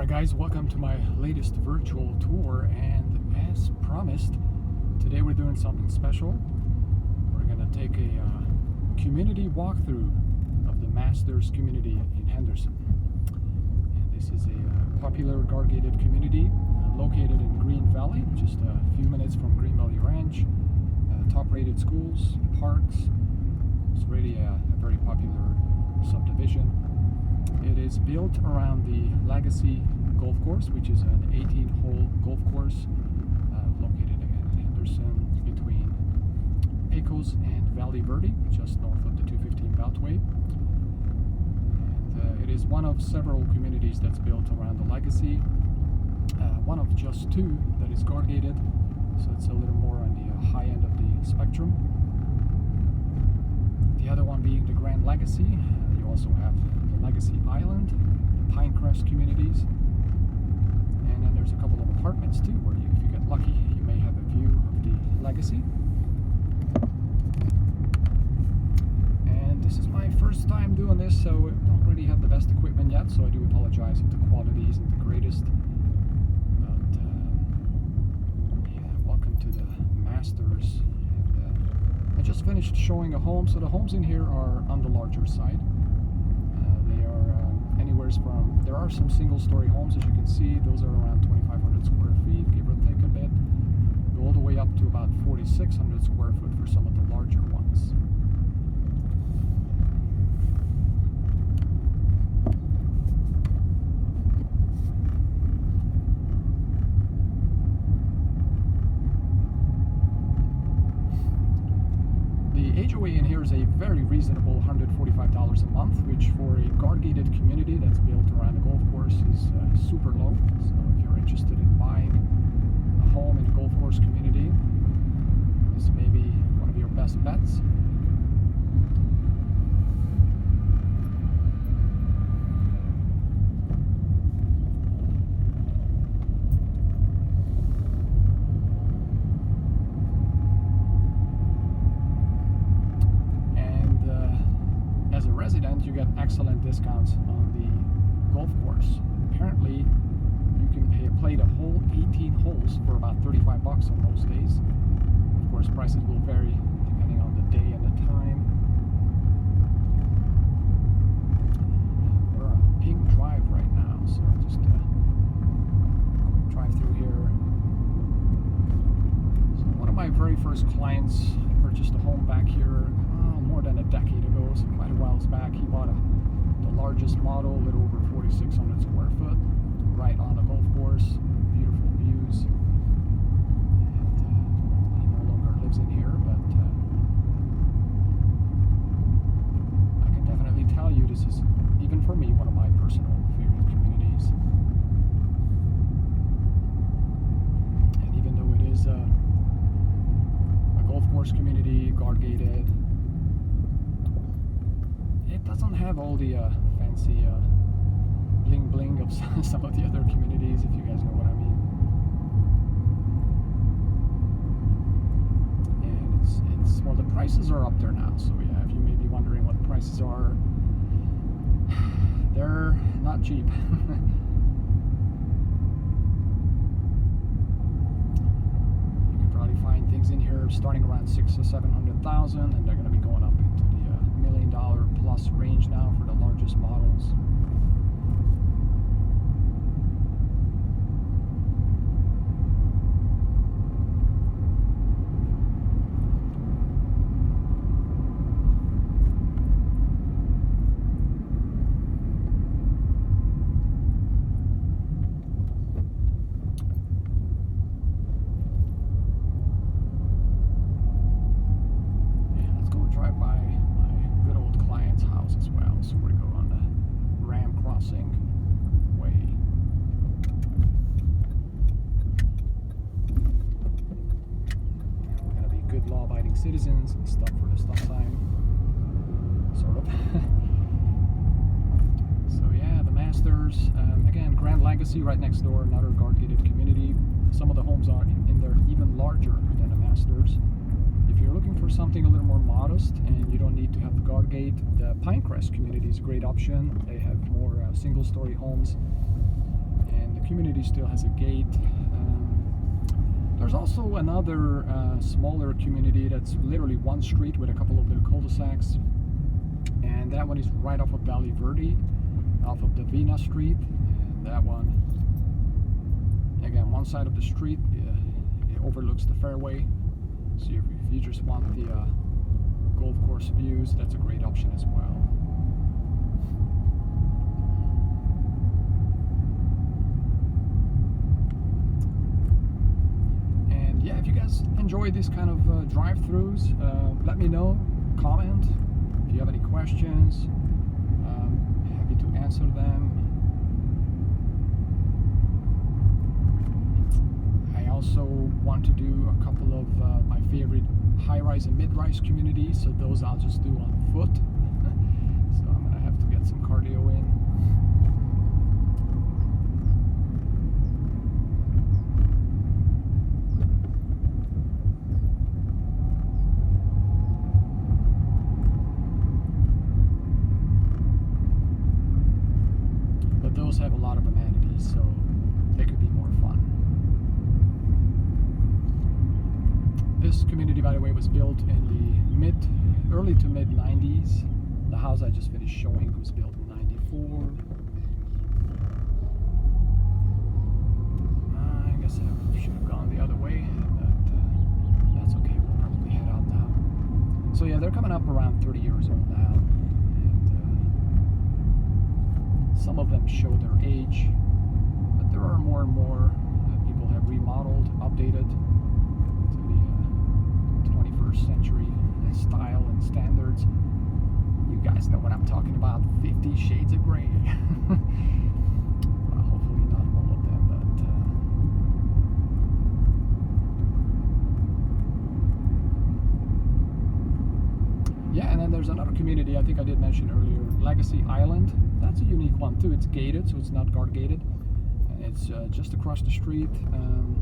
Alright guys, welcome to my latest virtual tour, and as promised, today we're doing something special. We're going to take a community walkthrough of the Masters community in Henderson. And this is a popular guard-gated community located in Green Valley, just a few minutes from Green Valley Ranch. Top-rated schools, parks. It's really a very popular subdivision. It is built around the Legacy Golf Course, which is an 18-hole golf course located again in Henderson between Pecos and Valley Verde, just north of the 215 Beltway. And it is one of several communities that's built around the Legacy. One of just two that is guard-gated, so it's a little more on the high end of the spectrum. The other one being the Grand Legacy. You also have the Legacy Island, the Pinecrest communities, and then there's a couple of apartments too, where if you get lucky, you may have a view of the Legacy. And this is my first time doing this, so I don't really have the best equipment yet, so I do apologize if the quality isn't the greatest. But yeah, welcome to the Masters. I just finished showing a home, so the homes in here are on the larger side. They are anywhere from, there are some single-story homes, as you can see. Those are around 2,500 square feet, give or take a bit. Go all the way up to about 4,600 square foot for some of the larger ones. HOA in here is a very reasonable $145 a month, which for a guard-gated community that's built around a golf course is super low. So if you're interested in buying a home in a golf course community, this may be one of your best bets. Resident, you get excellent discounts on the golf course. Apparently, you can play the whole 18 holes for about 35 bucks on most days. Of course, prices will vary depending on the day and the time. We're on Pink Drive right now, so just quick drive through here. So one of my very first clients purchased a home back here more than a decade ago, so quite a while back. He bought the largest model, a little over 4,600 square foot, right on the golf course, beautiful views. And he no longer lives in here, but I can definitely tell you this is, even for me, one of my personal favorite communities. And even though it is a golf course community, guard-gated, it doesn't have all the fancy bling bling of some of the other communities, if you guys know what I mean. And it's well, the prices are up there now, so yeah, if you may be wondering what the prices are, they're not cheap. You can probably find things in here starting around $600,000 to $700,000, and they're going to be going up into the $1 million plus range now for the largest models. Citizens and stop for the stop sign, sort of. So yeah, the Masters, again, Grand Legacy right next door, another guard-gated community. Some of the homes are in there even larger than the Masters. If you're looking for something a little more modest and you don't need to have the guard gate, the Pinecrest community is a great option. They have more single-story homes, and community still has a gate. There's also another smaller community that's literally one street with a couple of little cul-de-sacs, and that one is right off of Valley Verde, off of Davina Street. And that one, again, one side of the street, it overlooks the fairway, so if you just want the golf course views, that's a great option as well. And yeah, if you guys enjoy these kind of drive-throughs, let me know, comment if you have any questions. Happy to answer them. I also want to do a couple of my favorite high-rise and mid-rise communities, so those I'll just do on foot. So I'm gonna have to get some cardio in. But those have a lot of amenities, so they could be more fun. This community, by the way, was built in the early to mid 90s. The house I just finished showing was built in 94. I guess I should have gone the other way, but that's okay. We'll probably head out now. So yeah, they're coming up around 30 years old now, and some of them show their age, but there are more and more people have remodeled, updated to the 21st century style and standards. You guys know what I'm talking about. 50 Shades of Grey. Well, hopefully not all of them, but yeah, and then there's another community I think I did mention earlier, Legacy Island. That's a unique one too. It's gated, so it's not guard gated. It's just across the street,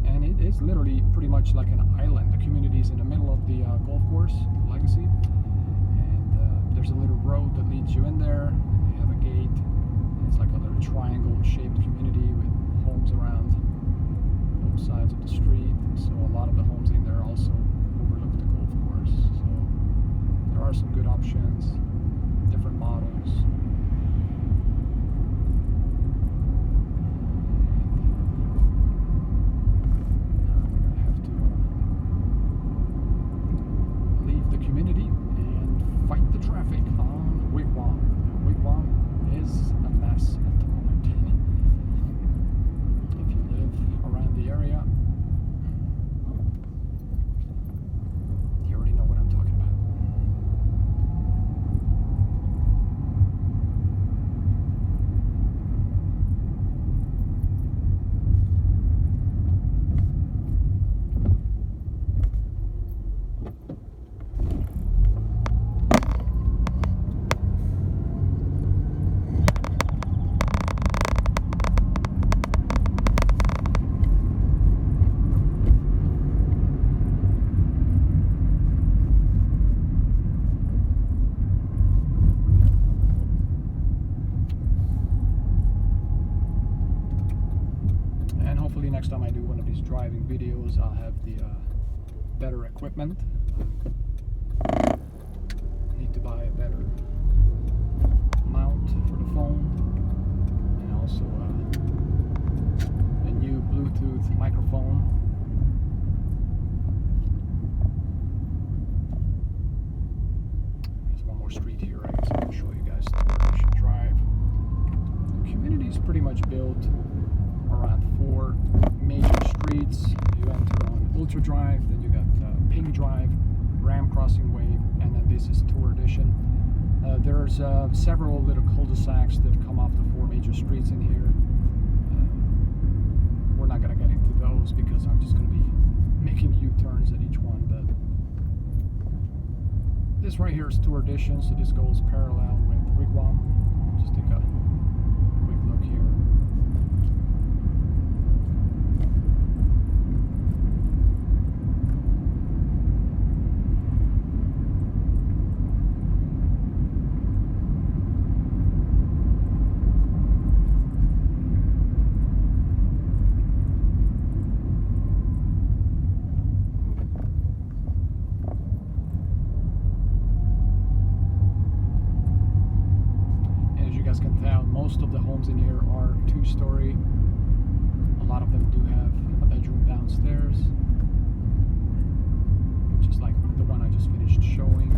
and it is literally pretty much like an island. The community is in the middle of the golf course, Legacy, and there's a little road that leads you in there, and they have a gate. It's like a little triangle-shaped community with homes around both sides of the street, so a lot of the homes in there also overlook the golf course. So there are some good options, different models. Community and fight the traffic on Wigwam. Wigwam is a mess at the moment. If you live around the area, you already know what I'm talking about. Next time I do one of these driving videos, I'll have the better equipment. Need to buy a better mount for the phone, and also a new Bluetooth microphone. There's one more street here. I guess I can show you guys where I should drive. The community is pretty much built around 4 major streets. You enter on Ultra Drive, then you got Pink Drive, Ram Crossing Way, and then this is Tour Edition. There's several little cul-de-sacs that come off the 4 major streets in here. We're not going to get into those because I'm just going to be making U-turns at each one, but this right here is Tour Edition, so this goes parallel with Wigwam. Just take a quick look here. guys can tell, most of the homes in here are 2-story. A lot of them do have a bedroom downstairs, just like the one I just finished showing.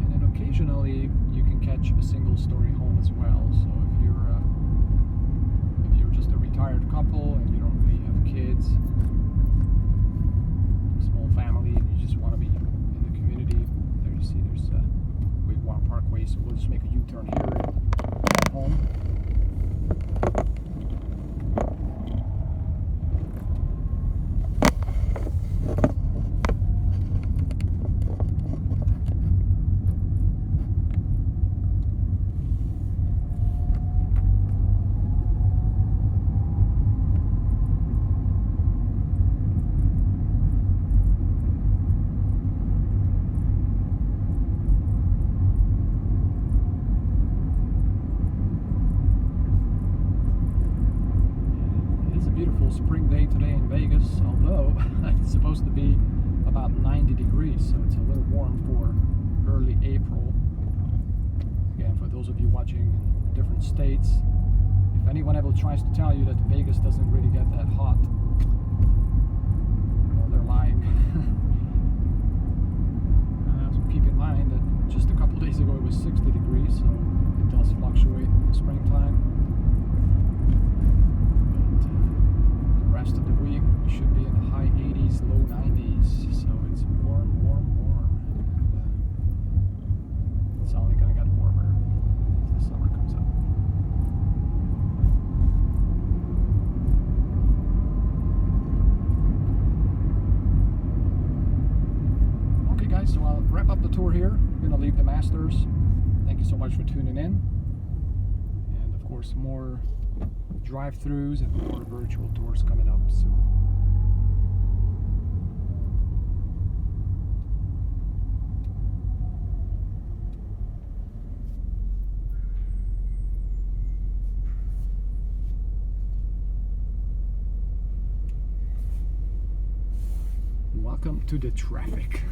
And then occasionally you can catch a single-story home as well. So if you're just a retired couple and you don't really have kids, small family, and you just want to be in the community, there you see there's Wigwam Parkway. So we'll just make a U-turn here at home. Spring day today in Vegas, although it's supposed to be about 90 degrees, so it's a little warm for early April. Again, for those of you watching in different states, if anyone ever tries to tell you that Vegas doesn't really get that hot, well, they're lying. So keep in mind that just a couple days ago it was 60 degrees, so it does fluctuate in the springtime. Rest of the week we should be in the high 80s, low 90s, so it's warm, warm, warm. And it's only gonna get warmer as the summer comes up. Okay guys, so I'll wrap up the tour here. I'm gonna leave the Masters. Thank you so much for tuning in, and of course more drive-throughs and more virtual tours coming up soon. Welcome to the traffic.